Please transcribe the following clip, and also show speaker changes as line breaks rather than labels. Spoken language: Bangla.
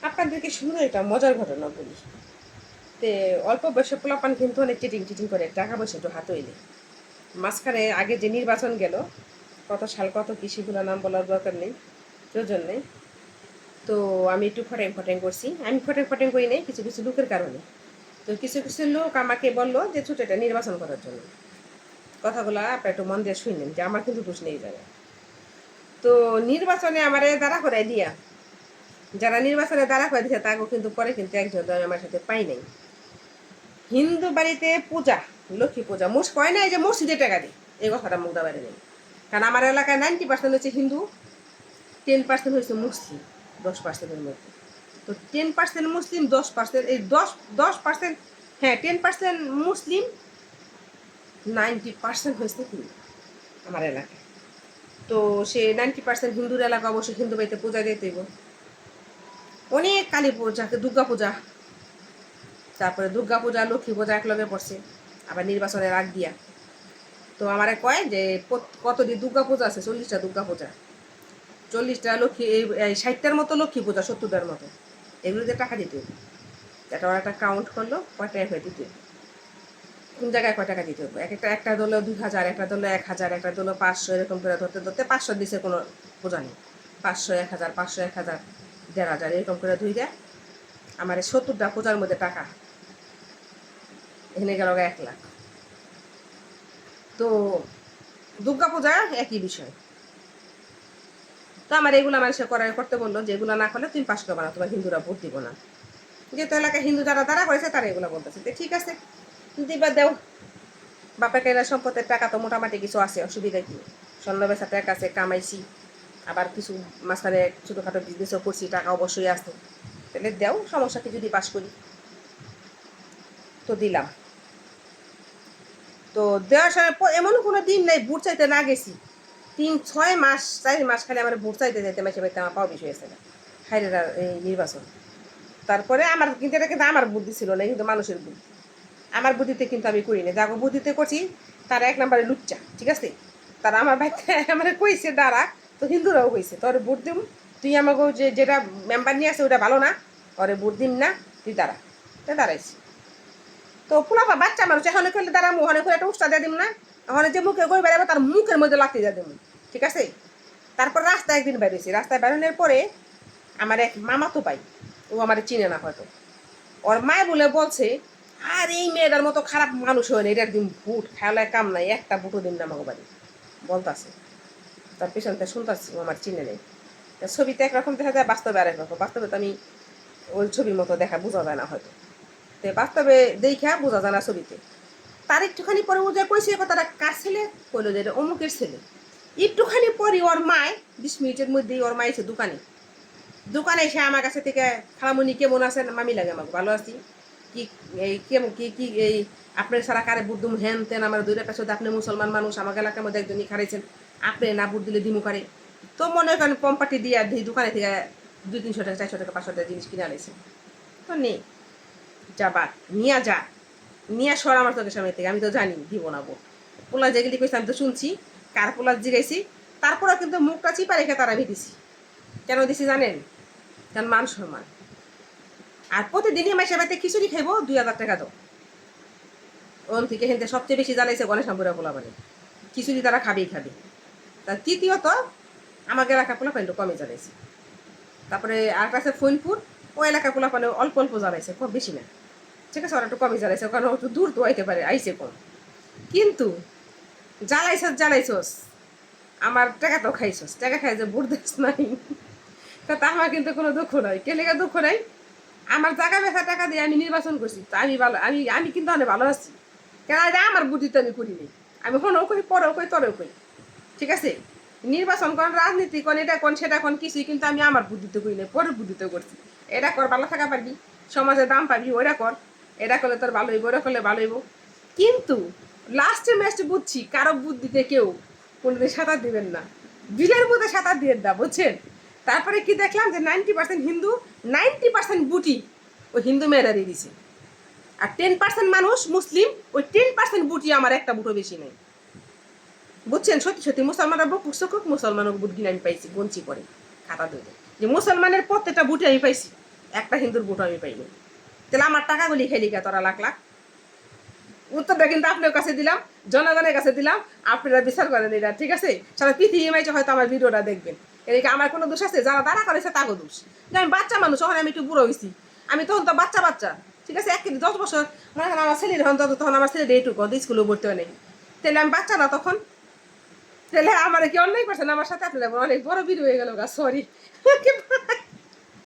আপনাদেরকে সুন্দর একটা মজার ঘটনা বলি। তে অল্প বয়সে পোলাপান কিন্তু অনেক চিটিং করে টাকা পয়সা একটু হাতে হইলে মাঝখানে আগে যে নির্বাচন গেল, কত সাল কত কি সেগুলো নাম বলার দরকার নেই, প্রয়োজন নেই। তো আমি একটু ফটেং করছি, আমি ফটেং করি নাই কিছু কিছু লোকের কারণে। তো কিছু কিছু লোক আমাকে বললো যে ছোট একটা নির্বাচন করার জন্য। কথাগুলো আপনার একটু মন দিয়ে শুনলেন যে আমার কিন্তু দোষ নেই যাবে। তো নির্বাচনে আমারে দাঁড়া করে দিয়া, যারা নির্বাচনে দাঁড়া করে দিচ্ছে তাকে কিন্তু পরে কিন্তু একজন আমার সাথে পাই নাই। হিন্দু বাড়িতে পূজা, লক্ষ্মী পূজা মোষ কয় নাই যে মসজিদে টাকা দিই, এই কথাটা মুখ দাবারে নেই। কারণ আমার এলাকায় 90% হচ্ছে হিন্দু, 10% হচ্ছে মুসলিম, 10%-এর মধ্যে। তো 10% মুসলিম, 10% এই 10%, হ্যাঁ 10% মুসলিম, 90% হয়েছে হিন্দু আমার এলাকায়। তো সে 90% হিন্দুর এলাকা, অবশ্যই হিন্দু বাড়িতে পূজা দিতে হইব। অনেক কালী পূজা, দুর্গা পূজা, তারপরে দুর্গা পূজা লক্ষ্মী পূজা একলগে পড়ছে, আবার নির্বাচনের আগ দিয়া। তো আমার কয় যে কতদিন দুর্গা পূজা আছে, 40টা দুর্গা পূজা, 40টা লক্ষ্মী, এই 60টার মতো লক্ষ্মী পূজা, 70টার মতো, এগুলোতে টাকা দিতে হবে। এটা ওরা একটা কাউন্ট করলো কয় টাকা হয়ে দিতে হবে, কোন জায়গায় কয় টাকা দিতে হবে। একটা দলে 2000, একটা দলে 1000, একটা দলে 500, এরকম করে ধরতে ধরতে 500 দিছে কোনো পূজা নেই, 500, 1000, 500, 1000, 1500 এরকম করে ধুই দেয়। আমার 70টা পূজার মধ্যে টাকা এখানে গেল 1 লাখ। তো দুর্গা পূজা একই বিষয়। তো আমার এগুলো মানুষের করতে বললো যে এগুলো না করলে তুমি পাশ করবে না, তোমার হিন্দুরা ভোট দিব না। যেহেতু এলাকায় হিন্দু যারা দাঁড়া করেছে তারা এগুলো বলতেছে, ঠিক আছে দিবা দেও, বাপের কেনা সম্পদের টাকা তো মোটামুটি কিছু আছে, অসুবিধা কি, স্বর্ণ বেচা টাকা আছে, কামাইছি, আবার কিছু মাঝখানে ছোটোখাটো বিজনেসও করছি, টাকা অবশ্যই আছে, তাহলে দেও, সমস্যা কি যদি পাশ করি। তো দিলাম। তো দেওয়ার সময় এমন কোনো দিন নাই ভোট চাইতে না গেছি, 3-6 মাস 4 মাস খালি আমার ভোট চাইতে যেতে মাসে বাড়িতে আমার পাওয়া বিষয় হয়েছে না, হাইরের এই নির্বাচন। তারপরে আমার কিন্তু এটা কিন্তু আমার বুদ্ধি ছিল না, কিন্তু মানুষের বুদ্ধি, আমার বুদ্ধিতে কিন্তু আমি করি না, যাকে বুদ্ধিতে করছি তারা 1 নম্বরে লুচ্চা, ঠিক আছে। তারা আমার ভাইকে আমার কইছে দাঁড়া, তো হিন্দুরাও কইছে তোর ভোট দিম, তুই আমাকে যেটা মেম্বার নিয়ে আসে ওটা ভালো না, ওরে ভোট দিম না, তুই দাঁড়া, তো দাঁড়াইছি। তো পোলাপা বাচ্চা মানুষ এখন করলে তারা মনে করে একটা উস্তা দিয়ে দিব না, এখন যে মুখে গই বেড়াবে তার মুখের মধ্যে লাগতে দিয়ে দেবো, ঠিক আছে। তারপর রাস্তায় একদিন বেরিয়েছি, রাস্তায় বেরোনোর পরে আমার এক মামা তো পাই, ও আমার চিনে না হয়তো, ওর মায় বলে বলছে আর এই মেয়েটার মতো খারাপ মানুষ হয় না, এটা একদিন ভুট খেলায় কাম নাই, একটা বুটও দিন না আমাকে বাড়ি, বলতাছে। তার পেছনটা শুনতেছি ও আমার চিনে নেই। ছবিতে একরকম দেখা যায়, বাস্তবে আরেক রকম, বাস্তবে তো আমি ওই ছবির মতো দেখা বোঝা যায় না হয়তো, তো বাস্তবে দেখা বোঝা যায় না ছবিতে। তার একটুখানি পরে ও যা কইছে কথাটা কার ছেলে, কইলো যে এটা অমুকের ছেলে। একটুখানি পরে ওর মায় 20 মিনিটের মধ্যেই ওর মা এসে দোকানে এসে আমার কাছে থেকে, খালামুনি কেমন আছেন, মামি লাগে আমাকে ভালো আছি, কি এই কেমন কি কি এই আপনার সারা কারে বুট দুম হ্যান তেন, আমার দুইটা পেছনে আপনি মুসলমান মানুষ, আমার এলাকার মধ্যে একজনই খারাইছেন, আপনি না বুট দিলে দিমু কারে। তো মনে করেন পম্পাটি দিয়ে দোকানে থেকে 200-300 টাকা 400 টাকা 500 টাকা জিনিস কিনে আনাইছে। তো নেই, যা বাদ নিয়ে যা, নিয়ে সর আমার চোখের সামনে থেকে, আমি তো জানি দিব না বউ। পোলা যেগুলি কইছে আমি তো শুনছি, কার পোলা জিগাইছি, তারপরেও কিন্তু মুখটা চিপা রেখে তারা দিছি। কেন দিছি জানেন? কারণ মান সম্মান। আর প্রতিদিনই মাসে বাড়িতে খিচুড়ি খাইবো, 2000 টাকা দাও। ওখান থেকে হেনতে সবচেয়ে বেশি জ্বালাইছে গণেশ আম্বুরা পোলা মানে, খিচুড়ি তারা খাবেই খাবে। তার তৃতীয়ত আমাকে এলাকা পোলা পানি কমে জ্বালাইছে। তারপরে আর কাছে ফৈনপুর, ও এলাকা পোলা পানি অল্প অল্প জ্বালাইছে, খুব বেশি না, ঠিক আছে, ওরা একটু কমই জ্বালাইছে, কারণ একটু দূর তো আইতে পারে, আইসে কম। কিন্তু জ্বালাইছস আমার টাকা তো খাইছস, টাকা খাই যে বুট দিস নাই, তা আমার কিন্তু কোনো দুঃখ নাই, কে লেগে দুঃখ নাই, আমার জায়গা বেচা টাকা দিয়ে আমি নির্বাচন করছি, তো আমি ভালো, আমি কিন্তু অনেক ভালো আছি, কেন আমার বুদ্ধিতে আমি করিনি, আমি হনও কই পরেও কই তরেও কই, ঠিক আছে। নির্বাচন করেন, রাজনীতি করেন, এটা কোন সেটা কোন কিছুই কিন্তু আমি আমার বুদ্ধিতে করি নাই, পরের বুদ্ধিতে করছি। এটা কর ভালো থাকা পারবি, সমাজে দাম পাবি, ওইটা কর, এটা করলে তোর ভালো হইব, ওটা করলে ভালো হইব। কিন্তু লাস্টে ম্যাচে বুঝছি কারো বুদ্ধিতে কেউ কোনোদিন সাঁতার দিবেন না, বিলের মধ্যে সাঁতার দিয়ে দা, বুঝছেন। তারপরে কি দেখলাম যে 90% হিন্দু, 90% বুটি ওই হিন্দু মেয়েরা দিয়ে দিছে, আর 10% মানুষ মুসলিম, ওই 10% বুটি আমার একটা বুটো বেশি নেই, বুঝছেন। সত্যি সত্যি মুসলমানরা বুক মুসলমানের বুট কিনে আমি পাইছি, গঞ্চি করে খাতা ধরে, যে মুসলমানের প্রত্যেকটা বুটে আমি পাইছি একটা হিন্দুর ভোট আমি পাইনি। তাহলে আমার টাকাগুলি খেলি কে তোরা লাখ লাখ? উত্তরটা কিন্তু আপনার কাছে দিলাম, জনগণের কাছে দিলাম, আপনারা বিচার করেন এটা, ঠিক আছে? সারা পৃথিবী মাইছে হয়তো আমার ভিডিওটা দেখবেন। এদিকে আমার কোনো দোষ আছে? যারা দাঁড়া করেছে তাকে দোষ। যে আমি বাচ্চা মানুষ, তখন আমি একটু বুড়ো হয়েছি, আমি তখন তো বাচ্চা বাচ্চা, ঠিক আছে? 10 বছর মনে করেন আমার ছেলের হন, তখন আমার ছেলে এইটুকু স্কুলেও ভর্তি হয় নাই, তাহলে আমি বাচ্চা না তখন? তাহলে আমার কি অন্যায় করছেন আমার সাথে? আপনারা অনেক বড় ভিডিও হয়ে গেল গা, সরি।